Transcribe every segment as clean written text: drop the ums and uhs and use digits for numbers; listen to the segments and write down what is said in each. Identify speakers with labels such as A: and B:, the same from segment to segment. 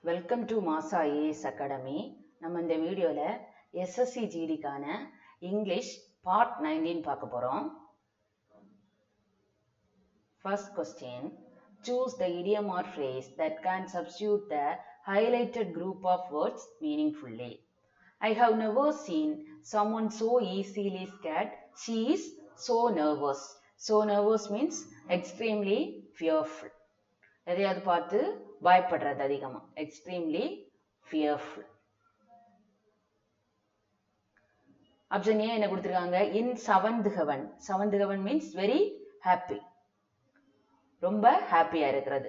A: Welcome to மாசா IAS academy. நம்ம இந்த வீடியோவில் எஸ்எஸ்சி ஜிடிக்கான இங்கிலீஷ் பார்ட் 19 பார்க்க போகிறோம். First question. Choose the idiom or phrase that can substitute the highlighted group of words meaningfully. I have never seen someone so easily scared. She is so nervous. So nervous means extremely fearful. எதையாவது பார்த்து பயப்படுறது அதிகமா. Extremely fearful. Option A என்ன கொடுத்திருக்காங்க? In seventh heaven. Seventh heaven means very happy. ரொம்ப ஹாப்பியா இருக்கிறது.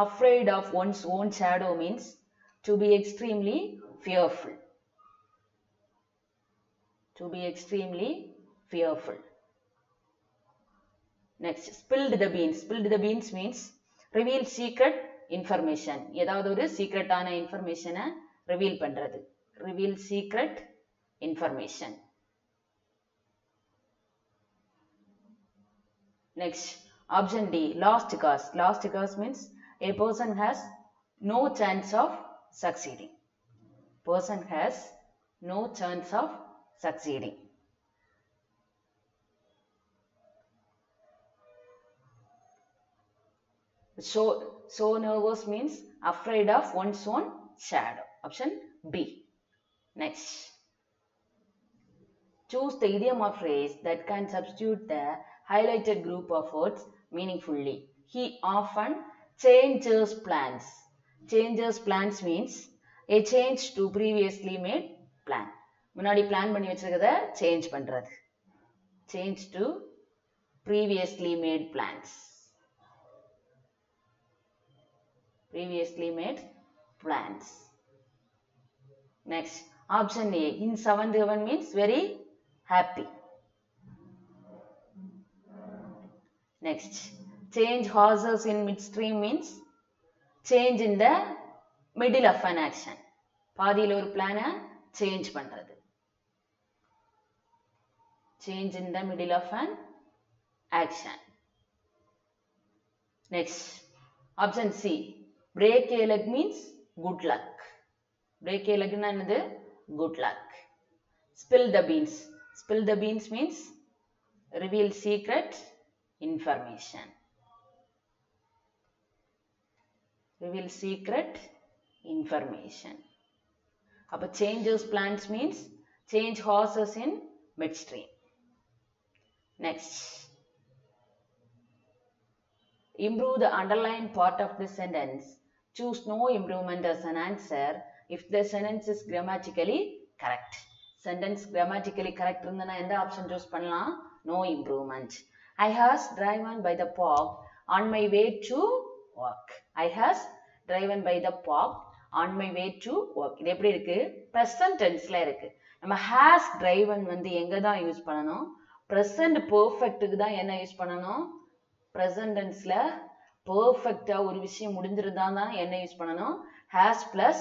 A: Afraid of one's own shadow means to be extremely fearful. To be extremely fearful. Next, spilled the beans. Spilled the beans means reveal secret information. ஏதாவது ஒரு சீக்ரெட்டான இன்ஃபர்மேஷனை reveal பண்றது. Reveal secret information. Next, option D, lost cause. Lost cause means a person has no chance of succeeding. Person has no chance of succeeding. So nervous means afraid of one's own shadow. Option B. Next. Choose the idiom or phrase that can substitute the highlighted group of words meaningfully. He often changes plans. Changes plans means a change to previously made plan. முன்னாடி plan பண்ணி வச்சிருக்கத change பண்றது. Change to previously made plans. Previously made plans. Next, option A, in seventh heaven means very happy. Next, change horses in midstream means change in the middle of an action. பாதியில் ஒரு பிளானை change பண்றது. Change in the middle of an action. Next, option C, break a leg means good luck. Break a leg என்னது? Good luck. Spill the beans. Spill the beans means reveal secret information. Reveal secret information. அப்ப changes plans means change horses in midstream. Next. Improve the underlined part of the sentence. Choose no improvement as an answer if the sentence is grammatically correct. Sentence grammatically correct இருந்தனா எந்த option choose பண்ணலாம்? No improvement. I has driven by the park on my way to work. I has driven by the park on my way to work. இது எப்படி இருக்கு? Present tenseல இருக்கு. நம்ம has driven வந்து எங்க தான் யூஸ் பண்ணணும்? Present perfectக்கு தான் என்ன யூஸ் பண்ணணும்? Present tenseல perfectா ஒரு விஷயம் முடிஞ்சிருந்தா தான் என்ன யூஸ் பண்ணணும்? Has plus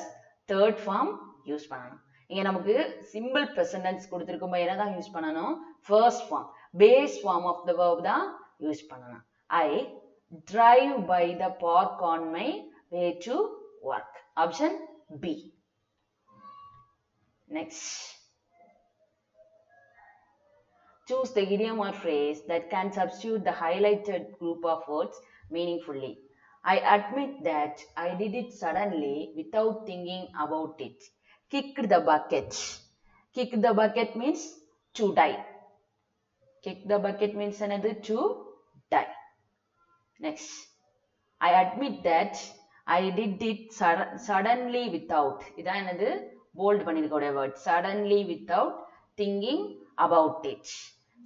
A: third form use பண்ணணும். இங்க நமக்கு simple present tense கொடுத்திருக்கும்போது என்ன தான் யூஸ் பண்ணணும்? First form, base form of the verb தான் யூஸ் பண்ணணும். I drive by the park on my way to work. Option B. Next. Choose the idiom or phrase that can substitute the highlighted group of words meaningfully. I admit that I did it suddenly without thinking about it. Kicked the bucket. Kick the bucket means to die. Kick the bucket means another to die. Next. I admit that I did it suddenly without. இதான் என்னது? bold பண்ணிருக்கோட word. Suddenly without thinking about it.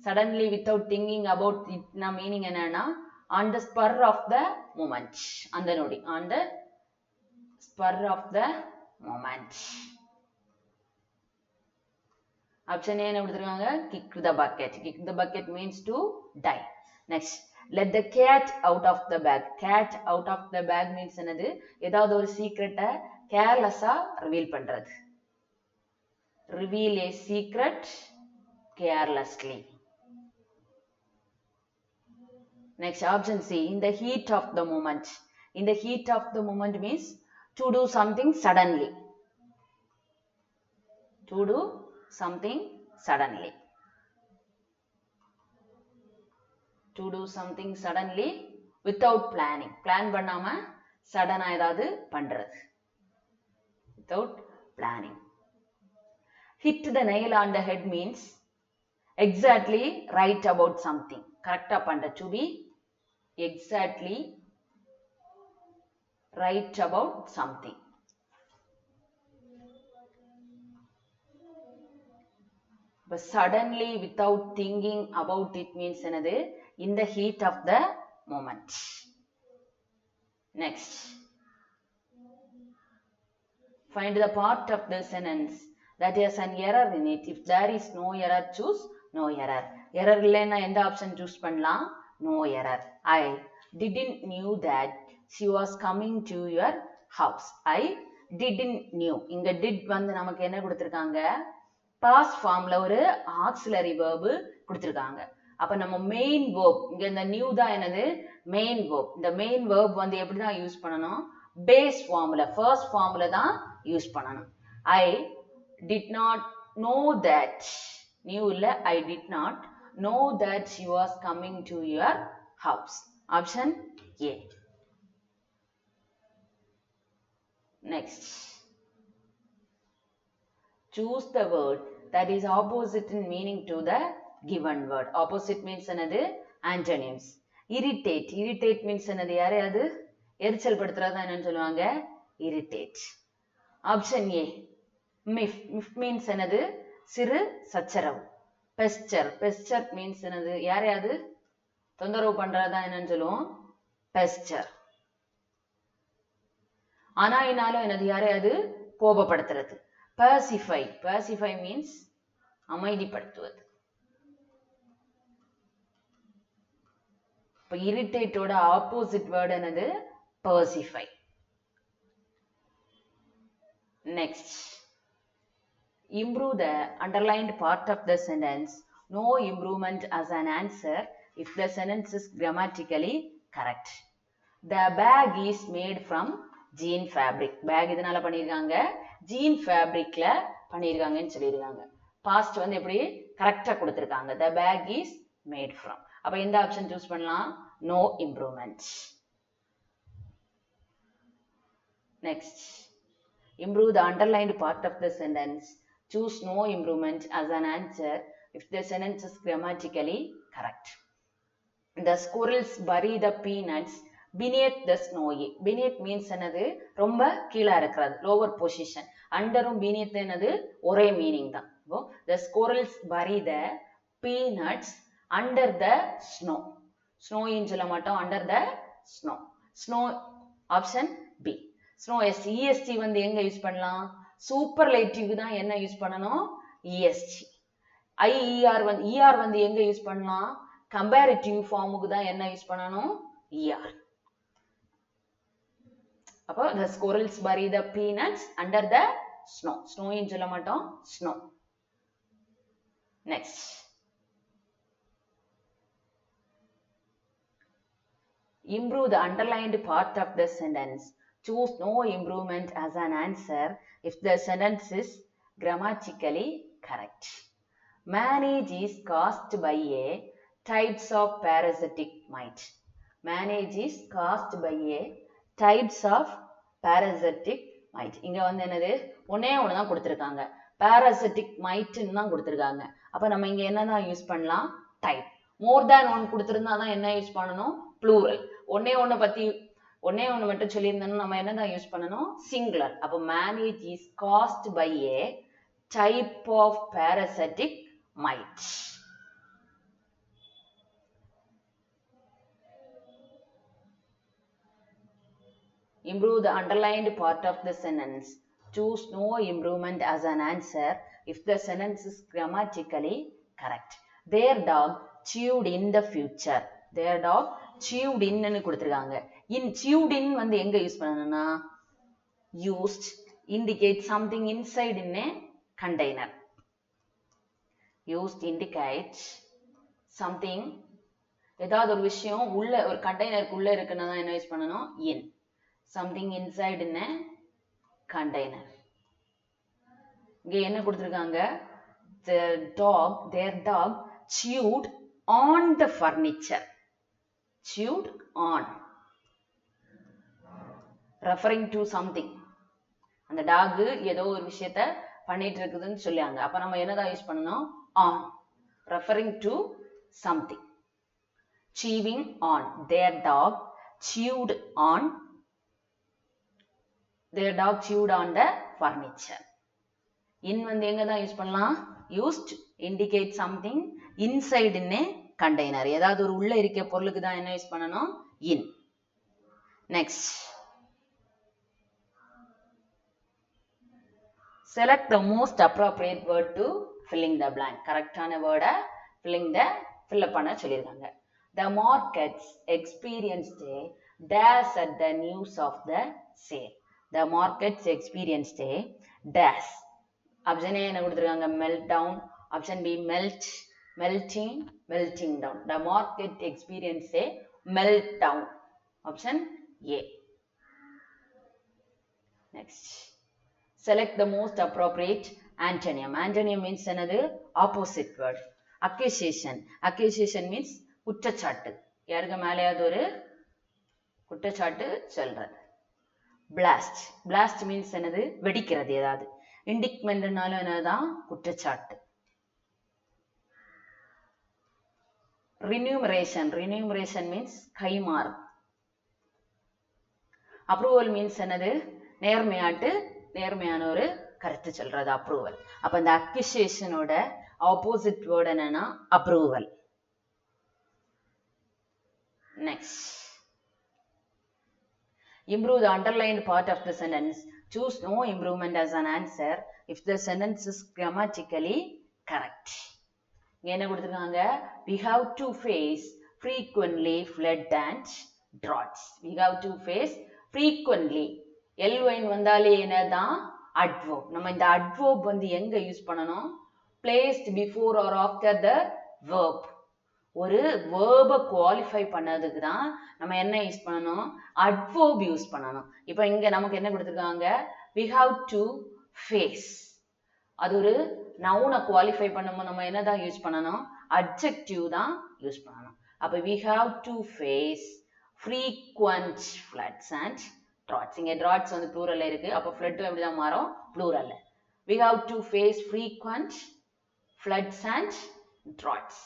A: Suddenly without thinking about it na meaning என்னன்னா on the spur of the moment. அந்த நொடி. On the spur of the moment. Option A என்ன கொடுத்திருக்காங்க? Kick the bucket. Kick the bucket means to die. Next, let the cat out of the bag. Cat out of the bag means என்னது? ஏதாவது ஒரு சீக்ரெட்டை கேர்லெஸ்ஸா reveal பண்றது. Reveal a secret carelessly. Next, option C, in the heat of the moment. In the heat of the moment means To do something suddenly. To do something suddenly. To do something suddenly without planning. Plan பண்ணாம சடனா ஏதாவது பண்றது. Without planning. Hit the nail on the head means exactly right about something. Correct பண்ற. To be exactly right about something. But suddenly without thinking about it means என்னது? In the heat of the moment. Next. Find the part of the sentence that has an error in it. If there is no error, choose no error. Error இல்லைன்னா எந்த option choose பண்ணலாம்? No error. I didn't knew that she was coming to your house. I didn't knew. இங்க did வந்து நமக்கு என்ன கொடுத்திருக்காங்க? Past formல ஒரு auxiliary verb கொடுத்திருக்காங்க. அப்ப நம்ம main verb, இங்க இந்த new தான் என்னது? Main verb. இந்த main verb வந்து எப்படி தான் யூஸ் பண்ணணும்? Base formula, first formula தான் யூஸ் பண்ணணும். I did not know that. New இல்ல, I did not know that she was coming to your house. Option A. Next. Choose the word that is opposite in meaning to the given word. Opposite means என்னது? Antonyms. Irritate. Irritate means என்னது? யாரையாது எரிச்சல் படுத்துறதா என்னன்னு சொல்லுவாங்க? Irritate. Option A. Miff. Miff means என்னது? சிறு சச்சரவு. Pester. Pester means என்னது? யாரையாது தொந்தரவு பண்றதா என்னன்னு சொல்லுவோம்? Pester. ஆனாயினாலும் என்னது? யாரையாது கோபப்படுத்துறது. Pacify. Pacify means அமைதிப்படுத்துவது. இப்ப irritate ஓட opposite word என்னது? Pacify. Next. Improve the underlined part of the sentence. No improvement as an answer if the sentence is grammatically correct. The bag is made from jean fabric. Bag இதனால பண்ணிருக்காங்க jean fabricல பண்ணிருக்காங்கன்னு சொல்லிருக்காங்க. Past வந்து எப்படி கரெக்டா கொடுத்திருக்காங்க. The bag is made from. அப்ப எந்த option choose பண்ணலாம்? No improvement. Next. Improve the underlined part of the sentence. Choose no improvement as an answer if the sentence is grammatically correct. The squirrels bury the peanuts beneath the snow. Beneath means என்னது? ரொம்ப கீழே இருக்கிறது. Lower position. Underும் beneath என்னது? ஒரே meaning தான். The squirrels bury the peanuts under the snow. Snow ன்னு சொல்ல மாட்டோம். Under the snow. Snow option B. Snow est வந்து எங்க யூஸ் பண்ணலாம்? Superlative தான் என்ன யூஸ் பண்ணணும்? est. IER வந்து எங்க யூஸ் பண்ணலாம்? Comparative formக்கு தான் என்ன யூஸ் பண்ணணும்? ER. அப்போ the squirrels bury the peanuts under the snow. Snow ன்னு சொல்ல மாட்டோம். Snow. Next. Improve the underlined part of the sentence. Choose no improvement as an answer if the sentence is grammatically correct. Manage is caused by a types of parasitic mite. Manage is caused by a types of parasitic mite. இங்க வந்து என்னது? ஒண்ணே ஒண்ணு தான் கொடுத்திருக்காங்க. Parasitic mite ன்னு தான் கொடுத்திருக்காங்க. அப்ப நம்ம இங்க என்னதான் யூஸ் பண்ணலாம்? Type. More than one கொடுத்திருந்தா தான் என்ன யூஸ் பண்ணணும்? Plural. ஒண்ணே ஒண்ணு மட்டும் சொல்லியிருந்தோம்னா நம்ம என்னதான் யூஸ் பண்ணணும்? Singular. அப்ப manage is caused by a type of parasitic mite. Improve the underlined part of the sentence. Choose no improvement as an answer if the sentence is grammatically correct. Their dog chewed in the future. Their dog chewed in ன்னு கொடுத்திருக்காங்க. In chewed in வந்து எங்க use பண்ணணும்னா used indicate something inside in a container. Used indicates something, ஏதாவது ஒரு விஷயம் உள்ள ஒரு கண்டெய்னருக்கு உள்ள இருக்குன்னா தான் என்ன யூஸ் பண்ணணும்? In. Something inside in a container. இங்க என்ன கொடுத்திருக்காங்க? Their dog chewed on the furniture. Chewed on. Referring to something. அந்த டாக் ஏதோ ஒரு விஷயத்த பண்ணிட்டு இருக்குதுன்னு சொல்லியாங்க. அப்ப நம்ம என்னதான் யூஸ் பண்ணணும்? On. Referring to something. Chewing on. Their dog chewed on. Their dog chewed on the furniture. In வந்து எங்க தான் யூஸ் பண்ணலாம்? Used indicate something inside in a container. ஏதாவது ஒரு உள்ள இருக்க பொருளுக்கு தான் என்ன யூஸ் பண்ணணும்? In. Next. Select the most appropriate word to filling the blank. கரெக்டான வேர்டை fill up பண்ண சொல்லியிருக்காங்க. The markets experienced a dash at the news of the sale. The markets experienced a dash. Option A என்ன கொடுத்திருக்காங்க? Melt down. Option B melt, melting down. The market experienced a meltdown. Option A. Next. Select the most appropriate antonym. Antonym means என்னது? Opposite word. Accusation. Accusation means குற்றச்சாட்டு. யாருக்கு மேலேயாவது ஒரு குற்றச்சாட்டு சொல்றது. Blast. Blast means என்னது? வெடிக்கிறது ஏதாவது. Indictmentனாலும் என்னதான்? குற்றச்சாட்டு. Remuneration. Remuneration means கைமாறு. Approval means என்னது? நேர்மையான ஒரு கருத்து சொல்றது approval. அப்ப இந்த accusation ஓட opposite word என்னன்னா approval. Next. Improve the underlined part of the sentence. Choose no improvement as an answer if the sentence is grammatically correct. என்ன கொடுத்திருக்காங்க? We have to face frequently flood and droughts. We have to face frequently. L-wine வந்தாலே என்னதான்? Adverb. நம்ம இந்த adverb வந்து எங்க use பண்ணணும்? Placed before or after the verb. ஒரு verb qualify பண்ணதுக்கு தான் நம்ம என்ன யூஸ் பண்ணணும்? Adverb யூஸ் பண்ணணும். இப்போ இங்க நமக்கு என்ன கொடுத்திருக்காங்க? We have to face. அது ஒரு noun qualify பண்ணும்போது நம்ம என்னதான் யூஸ் பண்ணணும்? Adjective தான் யூஸ் பண்ணணும். அப்ப we have to face frequent floods and droughts. இங்க droughts வந்து plural இருக்கு. அப்ப flood எப்படிதான் மாறும்? Plural. We have to face frequent floods and droughts.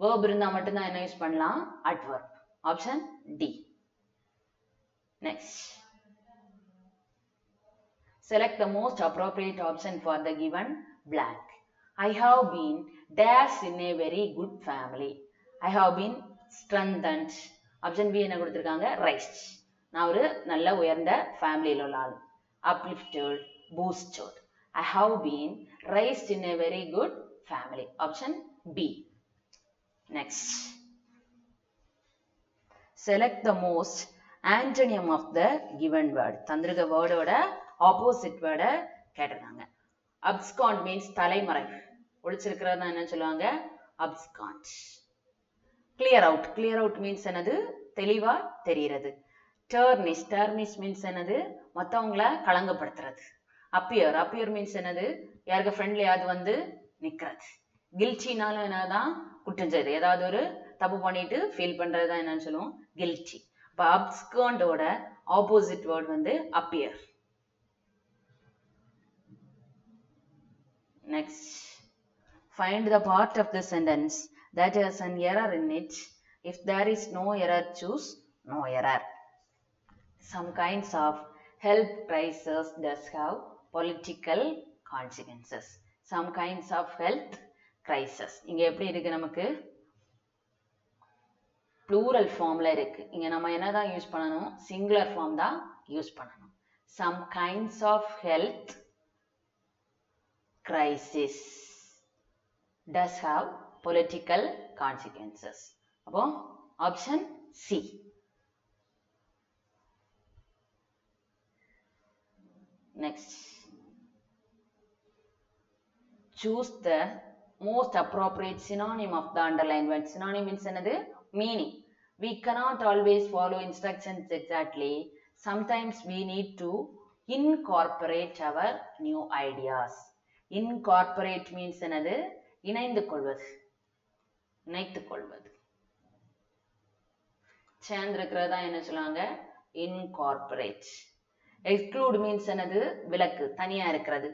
A: Verb இருந்தா மட்டும்தான் என்ன யூஸ் பண்ணலாம்? Adverb. Option D. Next. Select the most appropriate option for the given blank. I have been dash in a very good family. I have been strengthened. Option B என்ன கொடுத்திருக்காங்க? Raised. நான் ஒரு நல்ல உயர்ந்த ஃபேமிலியில் உள்ள ஆள். Uplifted, boosted. I have been raised in a very good family. Option B. Next. Select the most antonym of the given word. தந்திருக்க வேர்டோட opposite word கேட்டிருக்காங்க. Abscond means தலைமறை. ஒளிச்சிருக்கிறதா என்ன சொல்லுவாங்க? Abscond. Clear out. Clear out means என்னது? தெளிவா தெரிகிறது. Turnish means என்னது? மத்தவங்களை களங்கப்படுத்துறது. Appear means என்னது? யாருக்கு ஃப்ரெண்ட்லியாவது வந்து நிக்கிறது. Guiltyனாலும் என்னதான்? குற்றம் செய்து ஏதாவது ஒரு தப்பு பண்ணிட்டு ஃபீல் பண்றதுதான் என்னன்னு சொல்லுவோம்? Guilty. அப்ப abscondோட opposite word வந்து appear. Next. Find the part of the sentence that has an error in it. If there is no error, choose no error. Some kinds of health crises does have political consequences. Some kinds of health crisis. இங்க எப்படி இருக்கு நமக்கு? Plural formல இருக்கு. இங்க நம்ம என்னதான் use பண்ணணும்? Singular form தான் யூஸ் பண்ணணும். Some kinds of health crisis does have political consequences. அப்போ option C. Next. Choose the most appropriate synonym of the underlined word. Synonym means என்னது? Meaning. We cannot always follow instructions exactly. Sometimes we need to incorporate our new ideas. Incorporate means என்னது? இணைந்து கொள்வது, இணைத்துக் கொள்வது. சேர்ந்திருக்கிறதா என்ன சொல்லுவாங்க? incorporate. exclude means என்னது? விலக்கு, தனியா இருக்கிறது.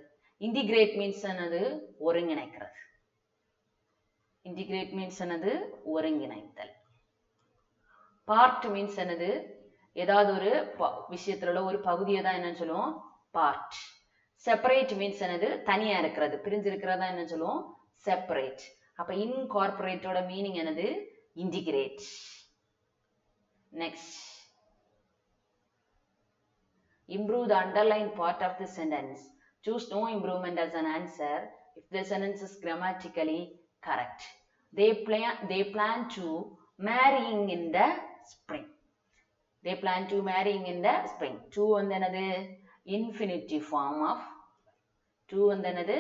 A: integrate means என்னது? ஒருங்கிணைக்கிறது. integrate means என்னது? ஒருங்கிணைத்தல். part means என்னது? ஏதாவது ஒரு விஷயத்துல ஒரு பகுதியை தான் என்ன சொல்லுவோம்? part. separate means என்னது? தனியா இருக்கிறது, பிரிஞ்சு இருக்கிறதா என்ன சொல்லுவோம்? separate. அப்ப incorporate ஓட மீனிங் என்னது? integrate. next, improve the underlined part of the sentence. Choose no improvement as an answer if the sentence is grammatically correct. They plan to marrying in the spring. They plan to marrying in the spring. To வந்து என்னது? infinitive form of. to வந்து என்னது?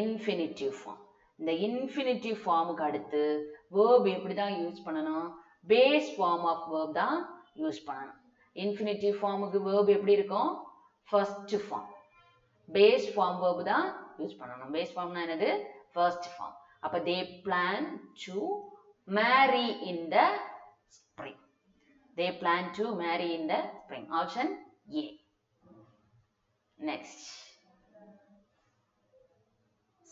A: infinitive form. இந்த infinitive formக்கு அடுத்து verb எப்படி தான் use பண்ணணும்? base form of verb தான் யூஸ் பண்ணணும். infinitive formக்கு verb எப்படி இருக்கும்? first form. base form verb தான் யூஸ் பண்ணணும். base formனா என்னது? first form. அப்ப they plan to marry in the spring. They plan to marry in the spring. Option A. Next,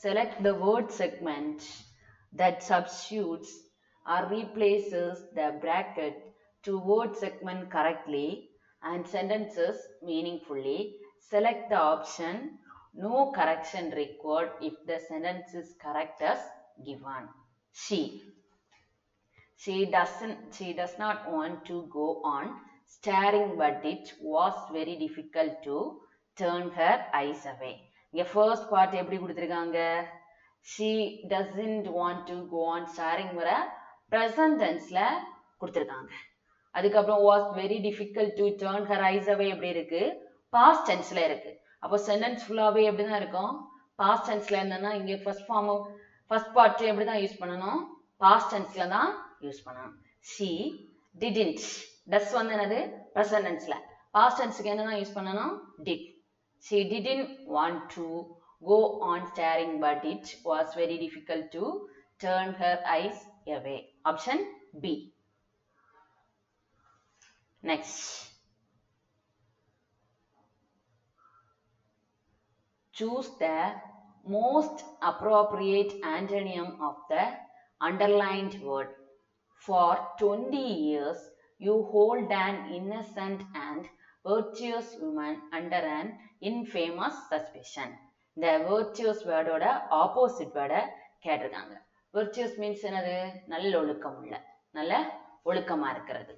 A: select the word segment that substitutes or replaces the bracket to word segment correctly and sentences meaningfully. Select the option no correction required if the sentence is correct as given. She does not want to go on staring, but it was very difficult to turn her eyes away. இங்க first part எப்படி கொடுத்திருக்காங்க? She doesn't want to go on staring வர present tenseல கொடுத்திருக்காங்க. அதுக்கப்புறம் was very difficult to turn her eyes away எப்படி இருக்கு? past tenseல இருக்கு. அப்போ sentence ஃபுல்லாவே எப்படி தான் இருக்கும்? past tenseல இருந்தனா இங்க first part எப்படி தான் யூஸ் பண்ணணும்? past tenseல தான் யூஸ் பண்ணணும். she didn't. does வந்து என்னது? present tenseல. past tenseக்கு என்ன தான் யூஸ் பண்ணணும்? did. She didn't want to go on staring, but it was very difficult to turn her eyes away. Option B. Next, choose the most appropriate antonym of the underlined word. For 20 years, you hold an innocent and virtuous woman under an infamous suspicion. இந்த virtuous word ஓட opposite word கேட்டிருக்காங்க. virtuous means என்னது? நல்லொழுக்கம் உள்ள, நல்ல ஒழுக்கமா இருக்கிறது,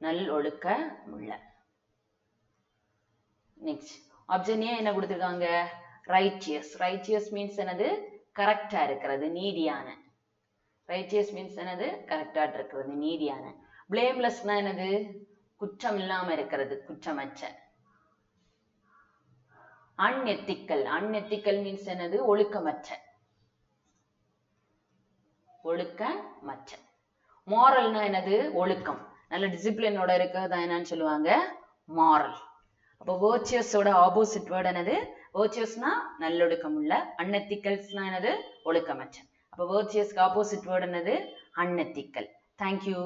A: நல்லொழுக்கம் உள்ள. next, option A என்ன கொடுத்திருக்காங்க? righteous. righteous means என்னது? கரெக்டா இருக்கிறது, நீதியான. righteous means என்னது? கரெக்டா இருக்கிறது, நீதியான. blamelessனா என்னது? குற்றம் இல்லாம இருக்கிறது, குற்றமற்ற. unethical. unethical means என்னது? ஒழுக்கமற்ற, ஒழுக்கமற்ற. moralனா என்னது? ஒழுக்கம், நல்ல டிசிப்ளினோட இருக்கிறதா என்னன்னு சொல்லுவாங்க? moral. அப்போ virtuous ஓட opposite word என்னது? virtuousனா நல்லொழுக்கம் உள்ள, unethicalsனா என்னது? ஒழுக்கமற்ற. அப்போ virtuousக்கு opposite word என்னது? unethical. Thank you.